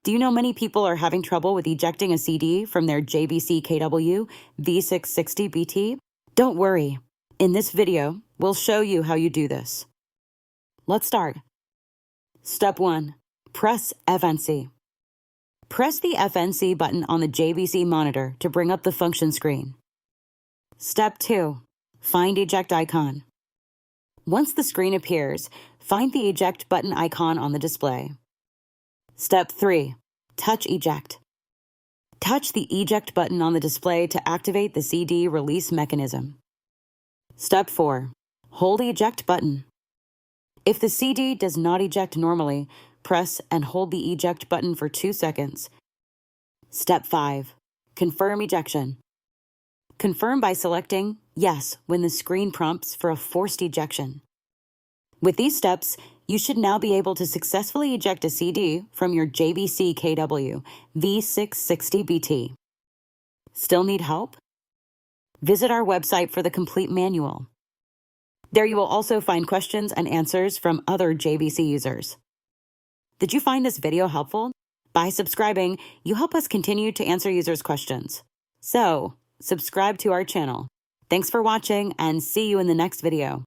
Do you know many people are having trouble with ejecting a CD from their JVC KW-V660BT? Don't worry. In this video, we'll show you how you do this. Let's start. Step 1. Press FNC. Press the FNC button on the JVC monitor to bring up the function screen. Step 2. Find Eject icon. Once the screen appears, find the Eject button icon on the display. Step 3. Touch Eject. Touch the Eject button on the display to activate the CD release mechanism. Step 4. Hold Eject button. If the CD does not eject normally, press and hold the Eject button for 2 seconds. Step 5. Confirm ejection. Confirm by selecting Yes when the screen prompts for a forced ejection. With these steps, you should now be able to successfully eject a CD from your JVC KW-V660BT. Still need help? Visit our website for the complete manual. There you will also find questions and answers from other JVC users. Did you find this video helpful? By subscribing, you help us continue to answer users' questions. So, subscribe to our channel. Thanks for watching and see you in the next video.